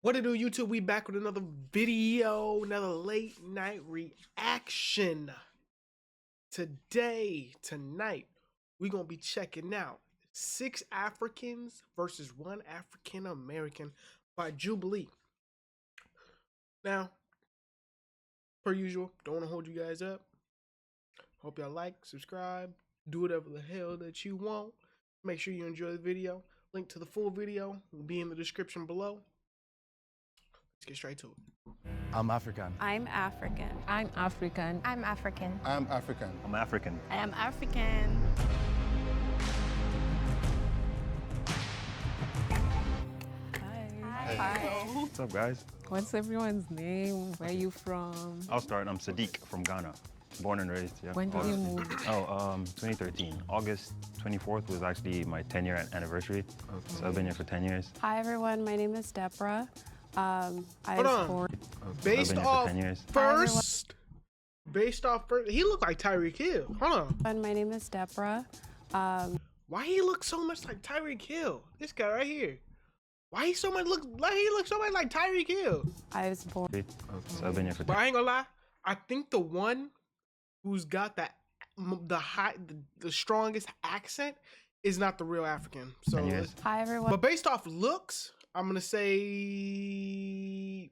What it do, YouTube? We back with another video, another late night reaction. Tonight, we're gonna be checking out 6 Africans versus 1 African American by Jubilee. Now, per usual, don't want to hold you guys up. Hope y'all like, subscribe, do whatever the hell that you want. Make sure you enjoy the video. Link to the full video will be in the description below. Let's get straight to it. I'm African. I'm African. I'm African. I'm African. I'm African. I'm African. I am African. Hi. Hi. What's up, guys? What's everyone's name? Where are you from? I'll start. I'm Sadiq from Ghana. Born and raised, yeah. When did you move? 2013. August 24th was actually my 10-year anniversary. Okay. So I've been here for 10 years. Hi everyone, my name is Deborah. I Hold was on. born. Based off 10 years. first, he looked like Tyreek Hill. Hold on. My name is Deborah. Why he look so much like Tyreek Hill? This guy right here. Why he so much look like like Tyreek Hill? I was born. Okay. So I've been here for 10 But I ain't gonna lie. I think the one who's got the strongest accent is not the real African. So, 10 years. Hi everyone. but based off looks, I'm gonna say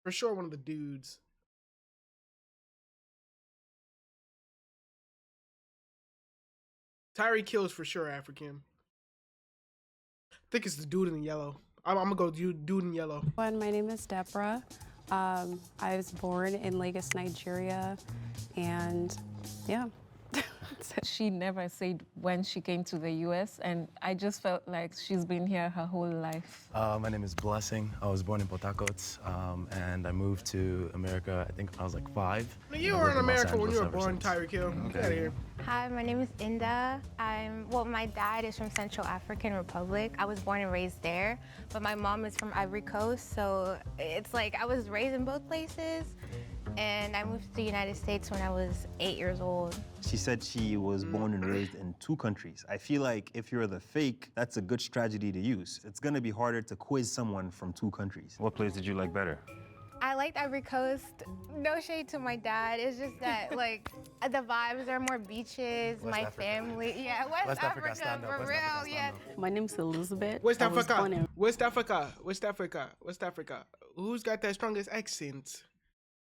for sure one of the dudes. Tyreek Hill is for sure African. I think it's the dude in the yellow. I'm gonna go dude in yellow. My name is Deborah. I was born in Lagos, Nigeria, and yeah. She never said when she came to the US, and I just felt like she's been here her whole life. My name is Blessing. I was born in Port Harcourt, and I moved to America, I think when I was like 5. You were in America when you were born, Tyreek Hill. Get out of here. Hi, my name is Inda. My dad is from Central African Republic. I was born and raised there, but my mom is from Ivory Coast, so it's like I was raised in both places, and I moved to the United States when I was 8 years old. She said she was born and raised in 2 countries. I feel like if you're the fake, that's a good strategy to use. It's gonna be harder to quiz someone from 2 countries. What place did you like better? I liked Ivory Coast. No shade to my dad. It's just that, like, the vibes are more beaches, West my Africa. family. Yeah, West Africa, stand up, for West real, Africa yeah. stand up. My name's Elizabeth. West I was Africa. born in- West Africa. West Africa. West Africa. Who's got that strongest accent?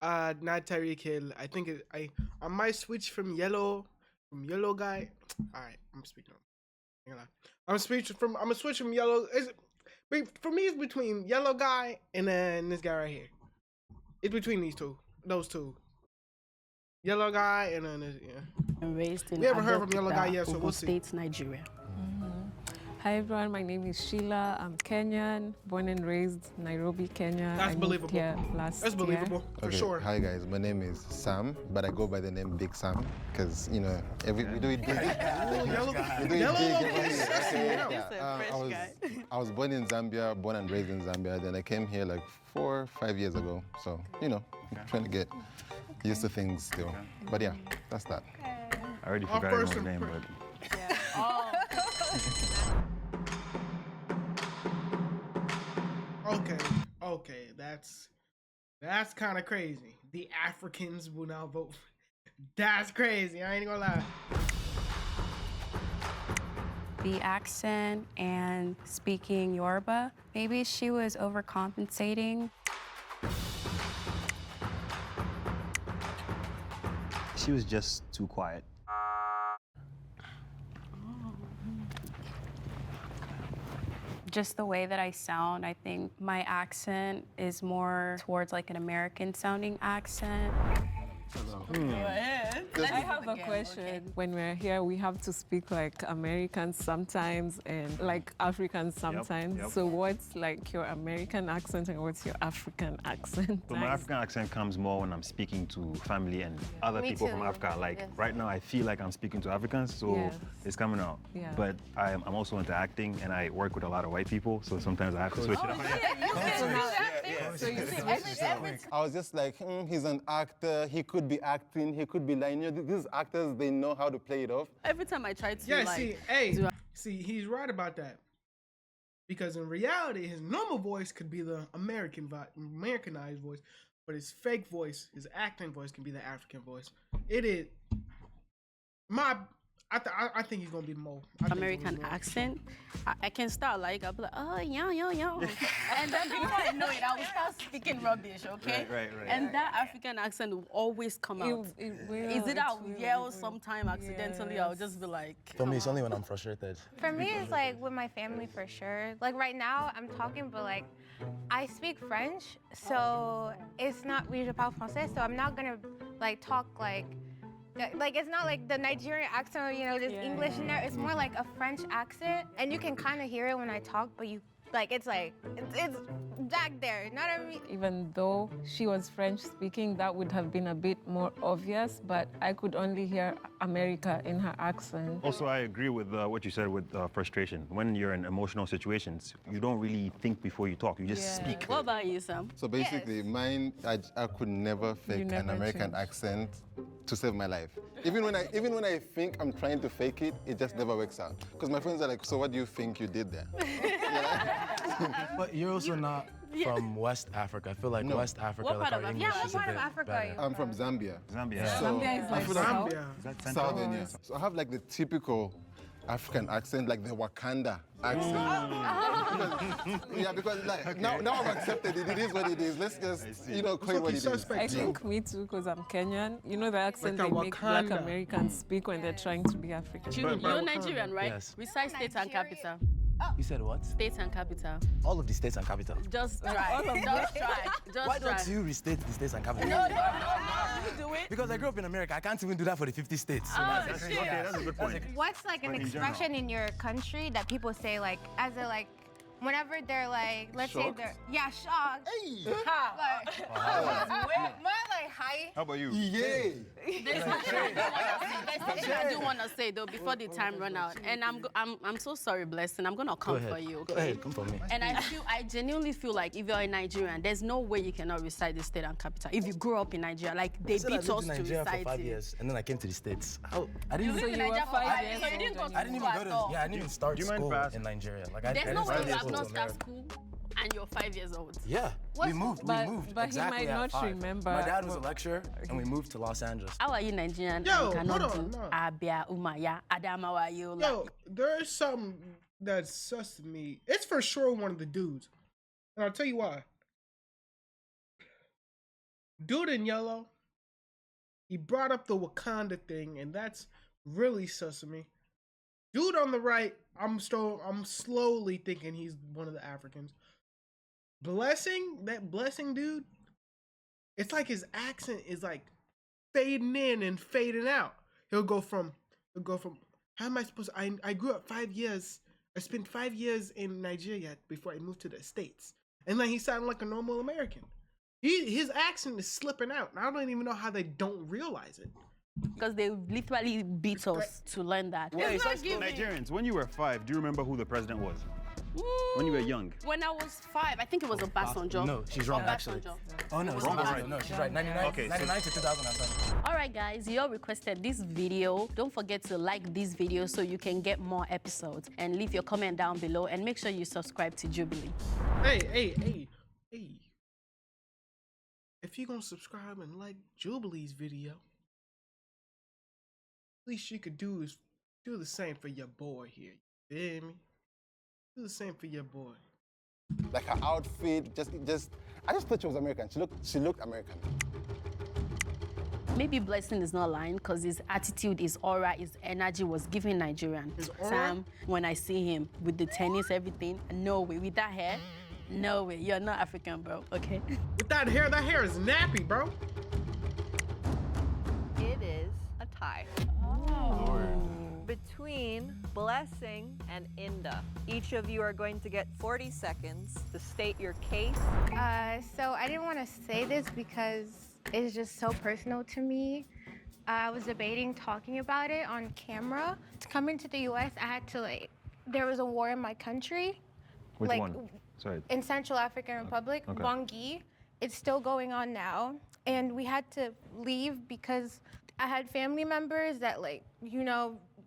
Not Tyreek Hill. I think I might switch from yellow guy. All right, I'm speaking. I'm gonna switch from yellow. For me, it's between yellow guy and then this guy right here. It's between those two. Yellow guy and then this, yeah. and raised in We haven't heard from Yellow Guy Abeokuta, yet, so Ogun we'll see. State, Nigeria. Hi everyone, my name is Sheila. I'm Kenyan, born and raised Nairobi, Kenya. That's I moved believable. here last That's year. believable for sure. Hi guys, my name is Sam, but I go by the name Big Sam because we do it big. Yellow We do it Yellow big. okay, sexy, yeah. I was born in Zambia, born and raised in Zambia. Then I came here like 4 or 5 years ago. So trying to get used to things still. But yeah, that's that. I already Our forgot first his name, but Okay, that's kind of crazy. The Africans will now vote. That's crazy. I ain't gonna lie. The accent and speaking Yoruba, maybe she was overcompensating. she was just too quiet. Just the way that I sound, I think my accent is more towards like an American sounding accent. I have a question. When we're here, we have to speak like Americans sometimes and like Africans sometimes. yep. So what's like your American accent and what's your African accent? So my African accent comes more when I'm speaking to family and other Me people too. from Africa. Like Yes. right now, I feel like I'm speaking to Africans, so Yes. it's coming out. Yeah. But I'm also into acting, and I work with a lot of white people, so sometimes I have to switch it up. So you I was just like, he's an actor. He could be acting. He could be lying. These actors, they know how to play it off. Every time I try to Yeah, see, he's right about that. Because in reality, his normal voice could be the Americanized voice, but his fake voice, his acting voice, can be the African voice. It is I think he's gonna be Mo. American accent, I can start like, I'll be like, oh, yo, yo, yo. And then before I know it, I will start speaking rubbish, okay? Right. And that African accent will always come out. Is it I'll yell sometime accidentally, I'll just be like, For me, it's only when I'm frustrated. For me, it's like with my family for sure. Like right now, I'm talking, but like I speak French, so it's not je parle français, so I'm not gonna like talk like it's not like the Nigerian accent or just English in there. It's more like a French accent, and you can kind of hear it when I talk, but it's back there. You know what I mean? Even though she was French speaking, that would have been a bit more obvious, but I could only hear America in her accent. Also, I agree with what you said with frustration. When you're in emotional situations, you don't really think before you talk. You just speak. what about you, Sam? So basically, mine, I could never fake an never American change. accent to save my life. Even when I think I'm trying to fake it, it just never works out. Because my friends are like, so what do you think you did there? But you're also not from West Africa. I feel like No. West Africa, What like part our of English Africa? is Yeah, a what part bit of Africa are better. you? I'm from Zambia. Zambia. So Zambia is like I'm from south. Zambia. Is that central? Southern, yeah. So I have like the typical African accent, like the Wakanda accent. Because like now I've accepted it. It is what it is. Let's just call it what it is. Suspect. I think me too, because I'm Kenyan. You know the accent Like they a make Black Wakanda. Americans speak when they're trying to be African. You're Nigerian, right? Yes. Recite state and capital. You said what? State and capital. All of the states and capital. Just try. Just try. Just Why try. don't you restate the states and capital? No. You do it. Because I grew up in America, I can't even do that for the 50 states. So Oh, that's- shit. Okay, that's a good point. What's like an But in general. expression in your country that people say like as a like whenever they're like let's say Shocked? they're shocked. Like, more like hi. How about you? Yeah. There's something I do want to say though before the time run out, and I'm so sorry, Blessing. I'm gonna come Go for ahead. you. Go Okay? ahead, come for me. And I genuinely feel like if you're in Nigerian, there's no way you cannot recite the state and capital. If you grew up in Nigeria, like they I said I beat lived us in to Nigeria for recite 5 it. years, and then I came to the States. I didn't You lived in you were Nigeria for 5 5 years years, so you didn't go old to I didn't school even go at to. all. Yeah, I didn't even start Do you mind school if I in Nigeria. Like I There's didn't no way start you have school not till started America. school and you're 5 years old. Yeah, we moved. But- we moved. but he exactly might at not 5. remember. My dad was a lecturer, and we moved to Los Angeles. How are you Nigerian? Yo, and cannot hold on, do no. Abia, Umaya, Adamawa, you. Yo, there's something that's sus to me. It's for sure one of the dudes. And I'll tell you why. Dude in yellow, he brought up the Wakanda thing, and that's really sus to me. Dude on the right, I'm slowly thinking he's one of the Africans. That blessing dude, it's like his accent is like fading in and fading out. He'll go from how am I supposed to, I grew up 5 years. I spent 5 years in Nigeria before I moved to the States. And then he sounded like a normal American. His accent is slipping out. And I don't even know how they don't realize it. Because they literally beat us to learn that. Yeah, It's it's not like giving. Nigerians, when you were 5, do you remember who the president was? When you were young? When I was 5, I think it was Obasanjo. No, she's wrong actually. Obasanjo. Oh no, it's Wrong or not. right? No, she's right. 99, Okay, so- 99 to 2007. All right, guys, you all requested this video. Don't forget to like this video so you can get more episodes. And leave your comment down below and make sure you subscribe to Jubilee. Hey. If you're gonna subscribe and like Jubilee's video, least you could do is do the same for your boy here. You feel me? Do the same for your boy. Like her outfit, I just thought she was American. She looked American. Maybe Blessing is not lying because his attitude, his aura, his energy was giving Nigerian. His aura? Sam, when I see him with the tennis, everything, no way. With that hair, no way. You're not African, bro, okay? With that hair is nappy, bro. It is a tie between Blessing and Inda. Each of you are going to get 40 seconds to state your case. So I didn't want to say this because it's just so personal to me. I was debating talking about it on camera. To come into the US, I had to there was a war in my country. Which Like, one? Sorry. In Central African Republic, Okay. Bangui. It's still going on now. And we had to leave because I had family members that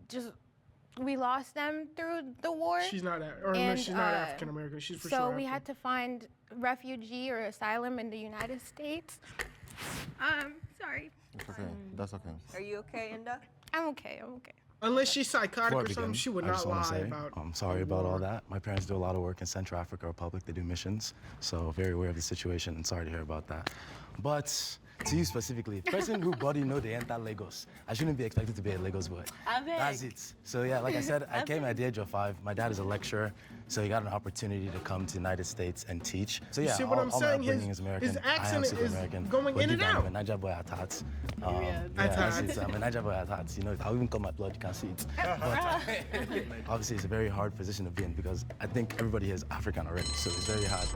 just we lost them through the war. She's not, or no, And, she's not African American. She's for so sure we African. had to find refugee or asylum in the United States. Sorry. It's okay. That's okay. Are you okay, Inda? I'm okay. I'm okay. Unless she's psychotic Before I or something, begin, she would I not just want to lie say about. I'm sorry about all that. My parents do a lot of work in Central Africa Republic. They do missions, so very aware of the situation and sorry to hear about that. But to you specifically, person who body know they enter Lagos, I shouldn't be expected to be a Lagos boy. That's it. So yeah, like I said, I came at the age of 5. My dad is a lecturer, so he got an opportunity to come to the United States and teach. So yeah, see what I'm all my saying? upbringing is American. His I am accent super is American. going But in deep and down, out. I'm a Niger boy at heart. At that's heart. it. I'm a Niger boy at heart. You know, I'll even cut my blood, you can see it. But obviously, it's a very hard position to be in because I think everybody here is African already, so it's very hard.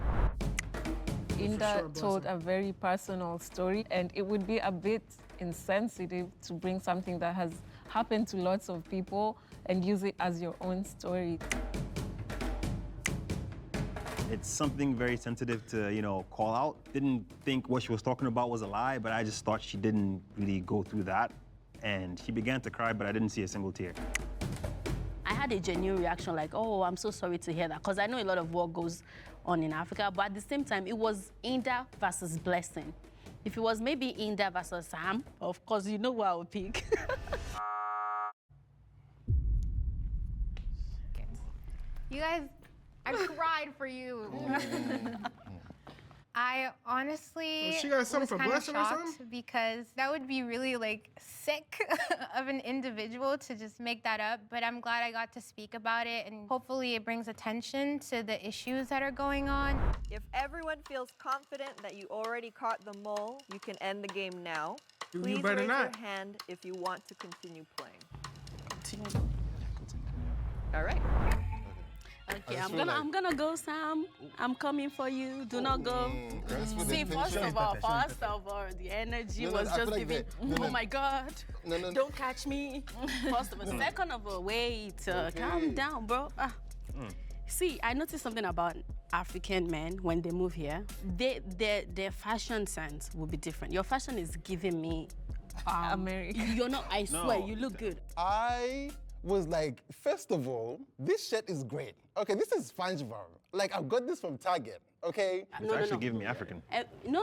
Inda sure, told a very personal story, and it would be a bit insensitive to bring something that has happened to lots of people and use it as your own story. It's something very sensitive to, call out. Didn't think what she was talking about was a lie, but I just thought she didn't really go through that. And she began to cry, but I didn't see a single tear. I had a genuine reaction like, oh, I'm so sorry to hear that, because I know a lot of work goes on in Africa, but at the same time, it was Inda versus Blessing. If it was maybe Inda versus Sam, of course, you know who I would pick. You guys, I cried for you. I honestly Well, she got something was for kind of Blessing or shocked something? because that would be really sick of an individual to just make that up. But I'm glad I got to speak about it, and hopefully it brings attention to the issues that are going on. If everyone feels confident that you already caught the mole, you can end the game now. You Please better raise not. your hand if you want to continue playing. All right. Okay, just I'm feel gonna go, Sam. I'm coming for you. Do not go. Rest with See, the first tension. of all, the energy No, was I feel just like giving. no, Oh my God! No. Don't catch me. First of all, second of all, wait, calm down, bro. See, I noticed something about African men when they move here. Their fashion sense will be different. Your fashion is giving me. American. You're not. I swear, you look good. I was like, first of all, this shirt is great. Okay, this is SpongeBob. Like, I've got this from Target, okay? It's actually giving me African. No.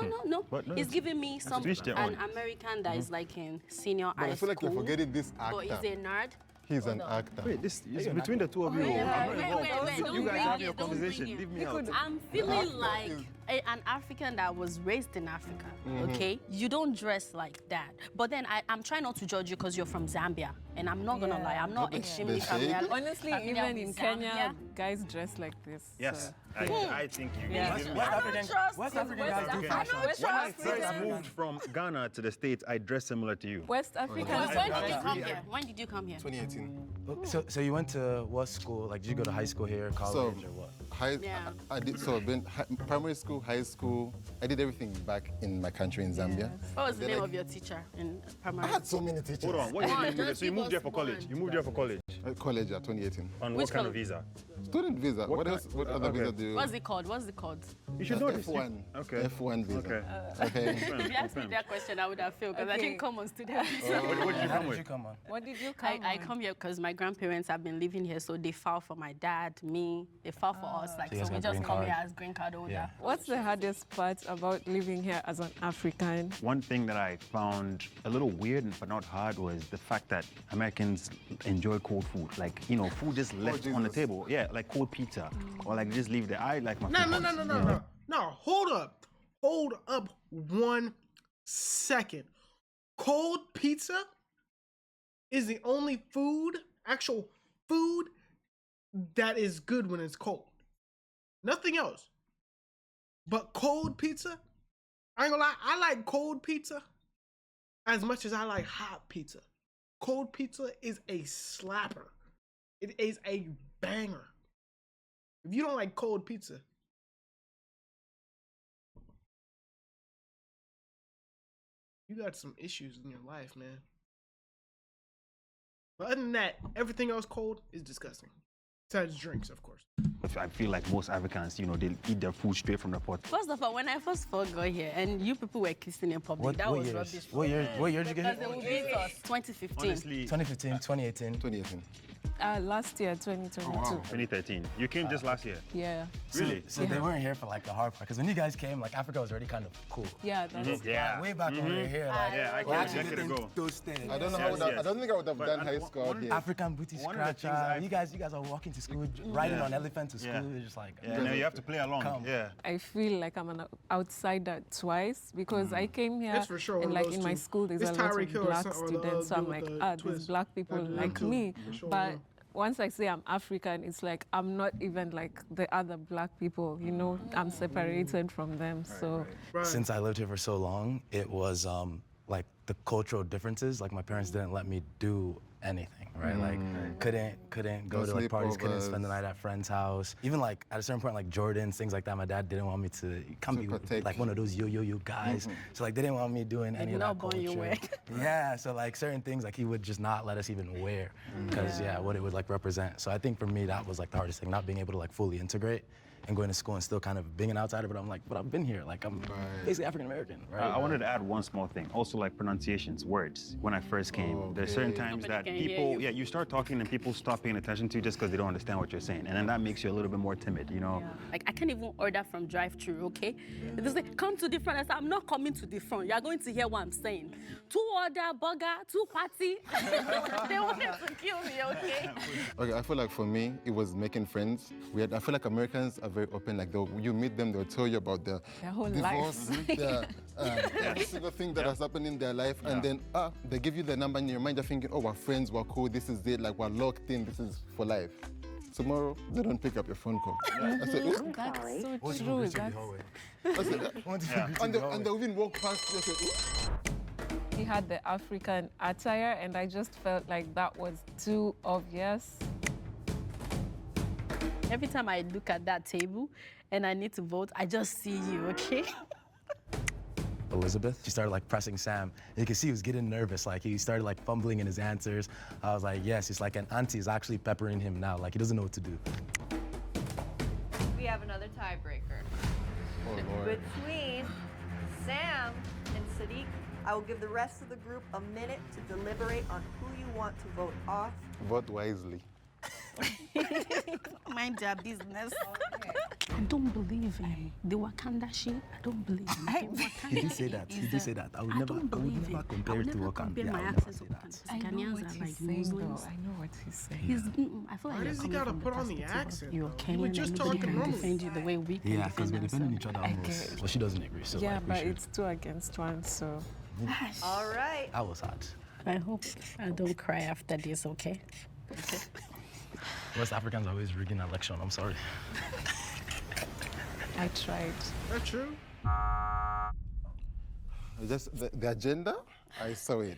What? No, It's giving me some to each their an own. American that is like in senior But high I feel like school. you're forgetting this But he's actor. a nerd. He's an actor. Wait, this is between the two of you. Wait, I'm not wait, involved. wait, don't You guys bring have it, your don't bring conversation. it. Leave me out. I'm feeling like an African that was raised in Africa, okay? You don't dress like that. But then I'm trying not to judge you because you're from Zambia. And I'm not gonna lie, I'm not extremely They say- familiar. Honestly, familiar even with in Kenya, Zambia. guys dress like this. Yes, so. I think you Yeah. give me West African. African, West African guys do fashion. When I first moved from Ghana to the States, I dressed similar to you. West Africans. When did you come here? When did you come here? 2018. So you went to what school? Like, did you go to high school here, college, or what? Yeah. I did so. I've been primary school, high school. I did everything back in my country in Zambia. What was the Then name I- of your teacher in I primary had so many teachers. Hold on, what Come on, did you do? just So you give moved us here for college? one. You moved here for college? College at 2018. On Which what kind college? of visa? Student visa. What kind- else? What other okay. visa do you? What's it called? What's it called? You should know this. F1. Okay. F1 visa. Okay. Okay. If you asked me that question, I would have failed because I Okay. didn't come on student visa. What did you How come did with? you come on? What did you come I on? come here because my grandparents have been living here, so they file for my dad, me. They file for us, like So you so guys we got just green come card? here as green card holder. Yeah. What's the hardest part about living here as an African? One thing that I found a little weird but not hard was the fact that Americans enjoy cold food. Like, food just left on the Jesus. table. Yeah, like cold pizza. Or like just leave there. I like my No, food no, no, hot. no, no, no. No, hold up. Hold up 1 second. Cold pizza is the only actual food, that is good when it's cold. Nothing else. But cold pizza, I ain't gonna lie, I like cold pizza as much as I like hot pizza. Cold pizza is a slapper. It is a banger. If you don't like cold pizza, you got some issues in your life, man. But other than that, everything else cold is disgusting. Besides drinks, of course. I feel like most Africans, you know, they eat their food straight from the pot. First of all, when I first got here and you people were kissing in public, that was rubbish. What year did you get Because they here? will beat us. 2015. Honestly, 2015, 2018. 2018. Last year, 2022. 2013. You came just last year. Yeah. Really? So they weren't here for like the hard part. Because when you guys came, like Africa was already kind of cool. Yeah, that's Yeah. Way back when we were here, like Yeah, I we came a actually decade did ago. those things. I don't know Yes, how that, yes. I don't think I would have But done high school out here. African booty One of the things scratcher. I've- You guys are walking to school, riding on elephant to school. Yeah. It's just like Yeah, no, you have to play along. Come. Yeah. I feel like I'm an outsider twice because I came here It's for sure one and of like those in my two. school there's It's a lot Tyreek of Hill or black some- or the students, so I'm dude like, with the there's twist. black people That like too, me. for sure, But yeah. once I say I'm African, it's like I'm not even like the other black people, you know, I'm separated from them. So Right. Since I lived here for so long, it was like the cultural differences. Like my parents didn't let me do anything, right? Like couldn't go No to like parties, couldn't sleepovers. spend the night at friend's house. Even like at a certain point, like Jordans, things like that. My dad didn't want me to come To be partake. like one of those yo guys. So like they didn't want me doing any of not that born you culture. wear. Yeah, so like certain things like he would just not let us even wear because what it would like represent. So I think for me that was like the hardest thing, not being able to like fully integrate and going to school and still kind of being an outsider. But I'm like, but I've been here. Like I'm basically African American, right? I wanted to add one small thing. Also, like pronunciations, words. When I first came, there's certain times Nobody that can hear people, you. you start talking and people stop paying attention to you just because they don't understand what you're saying, and then that makes you a little bit more timid, you know. Like I can't even order from drive-thru, okay? They say, come to the front. I say, I'm not coming to the front. You are going to hear what I'm saying. 2 order, burger, 2 party. They wanted to kill me, okay? Okay, I feel like for me, it was making friends. I feel like Americans are very open. Like you meet them, they'll tell you about their whole divorce, life. their every single thing that has happened in their life, and then they give you the number in your mind. You're thinking, oh, we're friends, we're cool, this is it, like we're locked in, this is for life. Tomorrow, they don't pick up your phone call. I said, "Ooh." that's so Once you true. greet you in the That's- hallway. I said, Once you greet you in and the they hallway. even walk past you. I said, "Ooh." He had the African attire, and I just felt like that was too obvious. Every time I look at that table and I need to vote, I just see you, okay? Elizabeth, she started like pressing Sam. And you can see he was getting nervous. Like he started like fumbling in his answers. I was like, yes, it's like an auntie is actually peppering him now. Like he doesn't know what to do. We have another tiebreaker. Oh, Lord. Between Sam and Sadiq, I will give the rest of the group a minute to deliberate on who you want to vote off. Vote wisely. Mind their business. I don't believe in the Wakanda shit. I don't believe in it. He did say that. He did say that. I would never compare it to Wakanda. Compare Yeah, my I would never accent say to that. Wakanda. Ghanaians are like Muslims. I know what he's saying. I feel like Why you're does he coming gotta from put the on the perspective of accent, You're though? Kenyan We and just nobody talking can normal. defend you the way we can Yeah, because defend we're defending ourselves. each other almost. Well, she doesn't agree, so Yeah, like, we but should. it's 2 against 1, so. All right. That was hard. I hope I don't cry after this, okay? West Africans are always rigging an election. I'm sorry. I tried. That's true. Just the agenda, I saw it.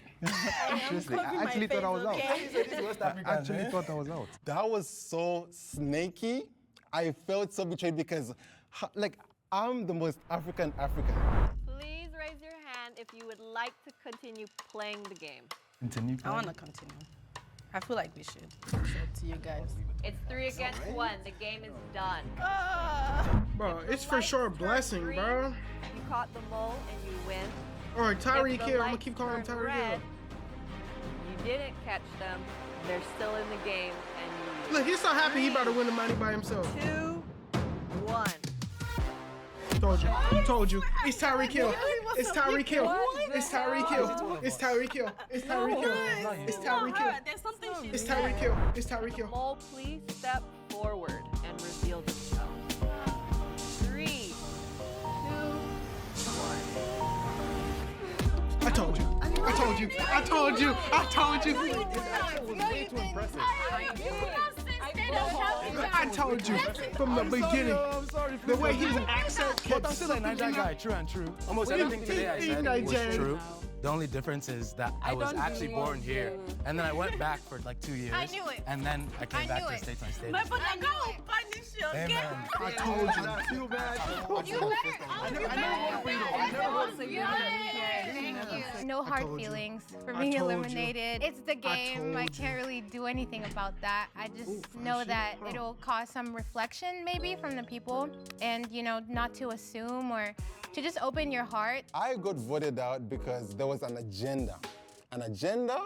Seriously, I actually thought I was out. I actually thought I was out. That was so snaky. I felt so betrayed because, like, I'm the most African. Please raise your hand if you would like to continue playing the game. Continue. I want to continue. I feel like we should. It's up to you guys. It's 3 against 1. The game is done. Bro, If the it's for lights sure a turn blessing, green, bro. You caught the mole and you win. Or If Tyreek the Hill. I'm gonna lights keep calling him turn Tyreek Hill. red, you didn't catch them. They're still in the game and you lose. Look, he's so happy he about to win the money by himself. 2, 1. Told you. It's Tyreek Hill. It's Tyreek Hill. It's Tyreek Hill. It's Tyreek Hill. It's Tyreek Hill. It's Tyreek Hill. There's something It's Tyreek Hill. It's Tyreek Hill. Mole, please step forward and reveal themselves. 3, 2, 1. I told you. I told you. I told you. I told you. Way too impressive. I told you from the beginning. I'm sorry. The way his accent But kept I'm still a Nigerian guy, true and true. Almost What do you everything today I think, said was Nigerian? true. The only difference is that I was don't actually born believe here, you. and then I went back for like 2 years. I knew it. And then I came I back knew to the it. States and I stayed. My brother, I I'm knew gonna it. punish you, okay? Amen. I told you. I feel bad. You better. No hard told you. feelings for I being told you. eliminated. It's the game. I told can't really do anything about that. I just fun know shit. that Huh. it'll cause some reflection maybe from the people, and not to assume or to just open your heart. I got voted out because there was an agenda. An agenda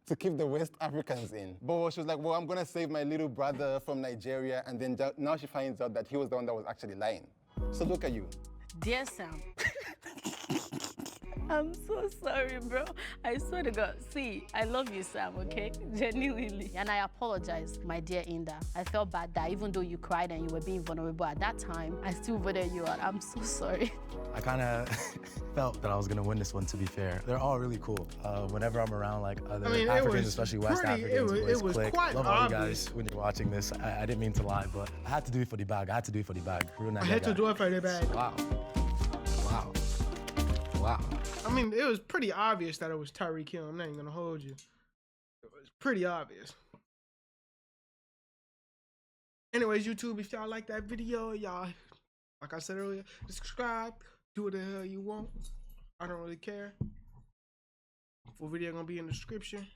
to keep the West Africans in. But she was like, well, I'm gonna save my little brother from Nigeria, and then now she finds out that he was the one that was actually lying. So look at you. Dear Sam, I'm so sorry, bro. I swear to God. See, I love you, Sam, okay? Genuinely. And I apologize, my dear Inda. I felt bad that even though you cried and you were being vulnerable at that time, I still voted you out. I'm so sorry. I kind of felt that I was gonna win this one. To be fair, they're all really cool. Whenever I'm around like other Africans, especially West Africans, it was click. quite Love all you obvious. guys when you're watching this. I didn't mean to lie, but I had to do it for the bag. Real nice I had to do it for the bag. Wow. Wow. I mean, it was pretty obvious that it was Tyreek Hill. I'm not even gonna hold you. It was pretty obvious. Anyways, YouTube, if y'all like that video, y'all, like I said earlier, subscribe, do what the hell you want. I don't really care. Full video gonna be in the description.